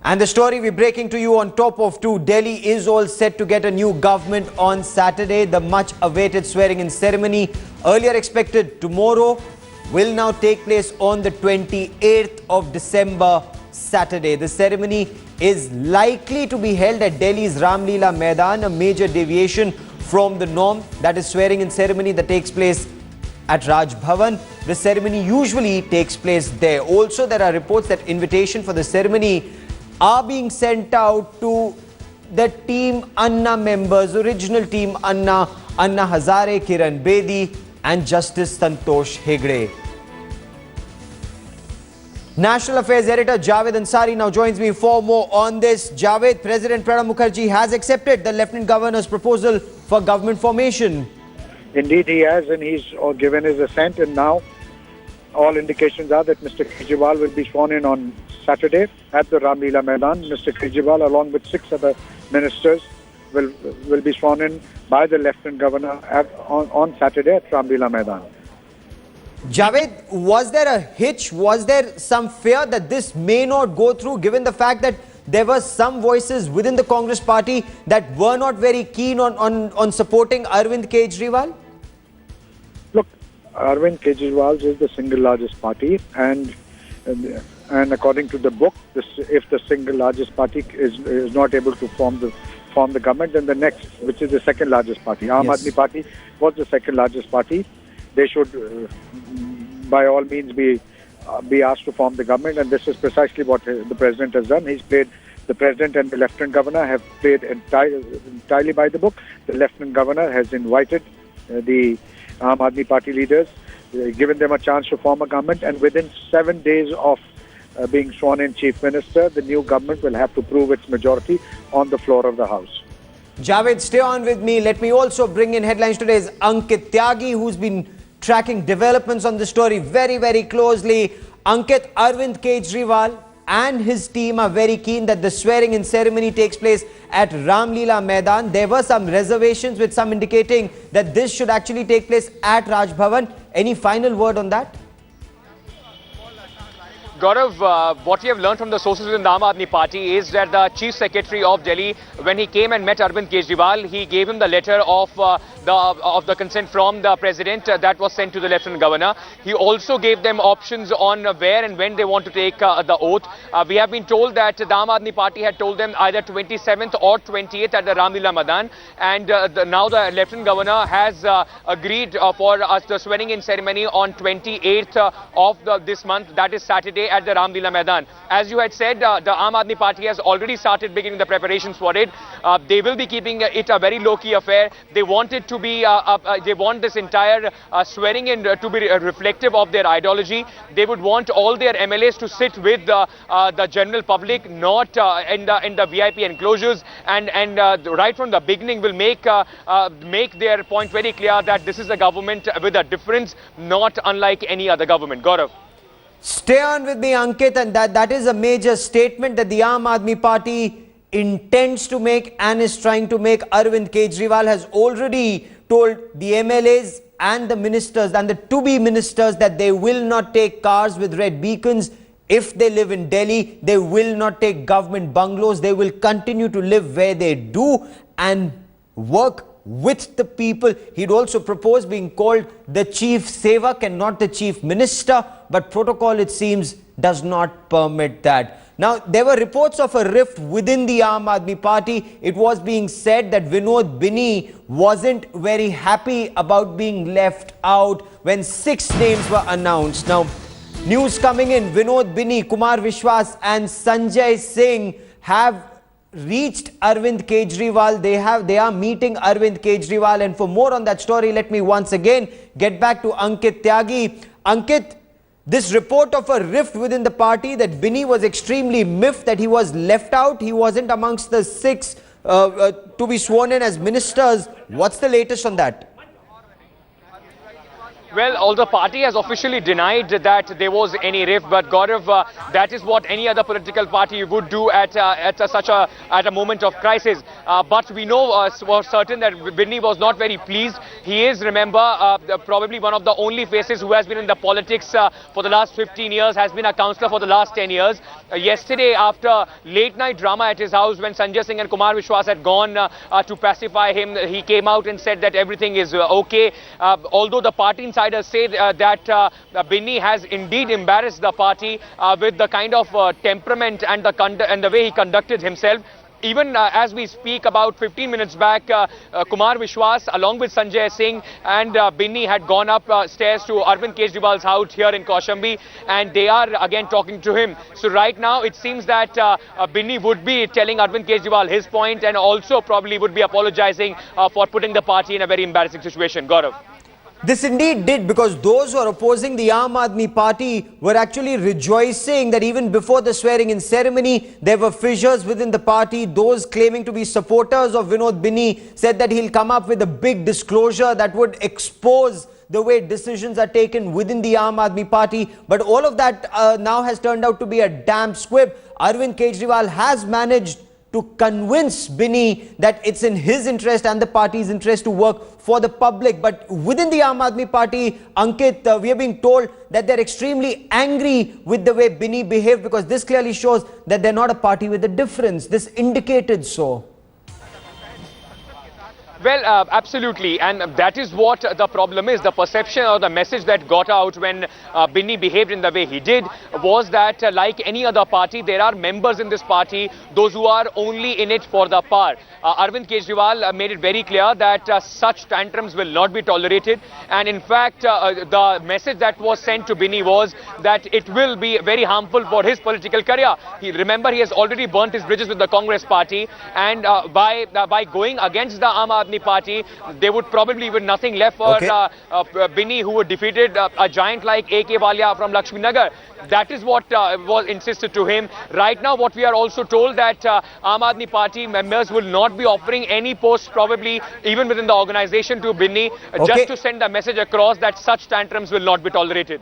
And the story we're breaking to you on top of two, Delhi is all set to get a new government on Saturday. The much awaited swearing-in ceremony, earlier expected tomorrow, will now take place on the 28th of December, Saturday. The ceremony is likely to be held at Delhi's Ramlila Maidan, a major deviation from the norm, that is swearing-in ceremony that takes place at Raj Bhavan. The ceremony usually takes place there. Also, there are reports that invitation for the ceremony are being sent out to the Team Anna members, original Team Anna Hazare, Kiran Bedi and Justice Santosh Hegde. National Affairs Editor Javed Ansari now joins me for more on this. Javed, President Pranab Mukherjee has accepted the Lieutenant Governor's proposal for government formation. Indeed he has, and he's given his assent, and now all indications are that Mr. Kejriwal will be sworn in on Saturday at the Ramlila Maidan. Mr. Kejriwal, along with 6 other ministers, will be sworn in by the Lieutenant Governor on Saturday at Ramlila Maidan. Javed, was there a hitch? Was there some fear that this may not go through, given the fact that there were some voices within the Congress party that were not very keen on supporting Arvind Kejriwal? Look, Arvind Kejriwal is the single largest party, and according to the book, if the single largest party is not able to form the government, then the next, which is the second largest party, Aam Aadmi Party was the second largest party. They should, by all means, be asked to form the government, and this is precisely what the president has done. The president and the Lieutenant Governor have played entirely by the book. The Lieutenant Governor has invited the Aam Aadmi Party leaders, given them a chance to form a government, and within 7 days of being sworn in Chief Minister, the new government will have to prove its majority on the floor of the House. Javed, stay on with me. Let me also bring in headlines today's Ankit Tyagi, who's been tracking developments on the story very, very closely. Ankit, Arvind Kejriwal and his team are very keen that the swearing-in ceremony takes place at Ramlila Maidan. There were some reservations, with some indicating that this should actually take place at Raj Bhavan. Any final word on that? Gaurav, what we have learned from the sources within the Aam Aadmi Party is that the Chief Secretary of Delhi, when he came and met Arvind Kejriwal, he gave him the letter of the consent from the President that was sent to the Lieutenant Governor. He also gave them options on where and when they want to take the oath. We have been told that the Aam Aadmi Party had told them either 27th or 28th at the Ramlila Maidan, and now the Lieutenant Governor has agreed for the swearing-in ceremony on 28th of this month, that is Saturday, at the Ramlila Maidan. As you had said, the Aam Aadmi Party has already started beginning the preparations for it. They will be keeping it a very low-key affair. They want it to be, they want this entire swearing-in to be reflective of their ideology. They would want all their MLAs to sit with the general public, not in the VIP enclosures, and right from the beginning will make their point very clear that this is a government with a difference, not unlike any other government. Gaurav. Stay on with me, Ankit, and that is a major statement that the Aam Aadmi Party intends to make and is trying to make. Arvind Kejriwal has already told the MLAs and the ministers and the to-be ministers that they will not take cars with red beacons if they live in Delhi. They will not take government bungalows. They will continue to live where they do and work with the people. He'd also proposed being called the Chief Sevak and not the Chief Minister, but protocol, it seems, does not permit that. Now, there were reports of a rift within the Aam Aadmi Party. It was being said that Vinod Bini wasn't very happy about being left out when 6 names were announced. Now, news coming in, Vinod Bini, Kumar Vishwas and Sanjay Singh have reached Arvind Kejriwal. They are meeting Arvind Kejriwal, and for more on that story, let me once again get back to Ankit Tyagi. Ankit, this report of a rift within the party, that Bini was extremely miffed that he was left out, he wasn't amongst the 6 to be sworn in as ministers. What's the latest on that? Well, although the party has officially denied that there was any rift, but Gaurav, that is what any other political party would do at a moment of crisis. But we know for certain that Binny was not very pleased. He is, remember, probably one of the only faces who has been in the politics for the last 15 years, has been a councillor for the last 10 years. Yesterday, after late night drama at his house, when Sanjay Singh and Kumar Vishwas had gone to pacify him, he came out and said that everything is okay. Although the party insiders say that Binny has indeed embarrassed the party with the kind of temperament and the way he conducted himself. Even as we speak, about 15 minutes back, Kumar Vishwas along with Sanjay Singh and Binny had gone up stairs to Arvind Kejriwal's house here in Kaushambi, and they are again talking to him. So right now it seems that Binny would be telling Arvind Kejriwal his point, and also probably would be apologizing for putting the party in a very embarrassing situation. Gaurav. This indeed did, because those who are opposing the Aam Aadmi Party were actually rejoicing that even before the swearing-in ceremony, there were fissures within the party. Those claiming to be supporters of Vinod Binny said that he'll come up with a big disclosure that would expose the way decisions are taken within the Aam Aadmi Party. But all of that now has turned out to be a damp squib. Arvind Kejriwal has managed to convince Binny that it's in his interest and the party's interest to work for the public. But within the Aam Aadmi Party, Ankit, we are being told that they're extremely angry with the way Binny behaved, because this clearly shows that they're not a party with a difference. This indicated so. Well, absolutely, and that is what the problem is. The perception or the message that got out when Binny behaved in the way he did was that like any other party, there are members in this party, those who are only in it for the power. Arvind Kejriwal made it very clear that such tantrums will not be tolerated, and in fact the message that was sent to Binny was that it will be very harmful for his political career. Remember, he has already burnt his bridges with the Congress party, and by going against the Aam Aadmi Party, there would probably be nothing left for Binny, who had defeated a giant like A.K. Walia from Lakshmi Nagar. That is what was insisted to him. Right now, what we are also told that Aam Aadmi Party members will not be offering any posts, probably even within the organization, to Binny, just to send a message across that such tantrums will not be tolerated.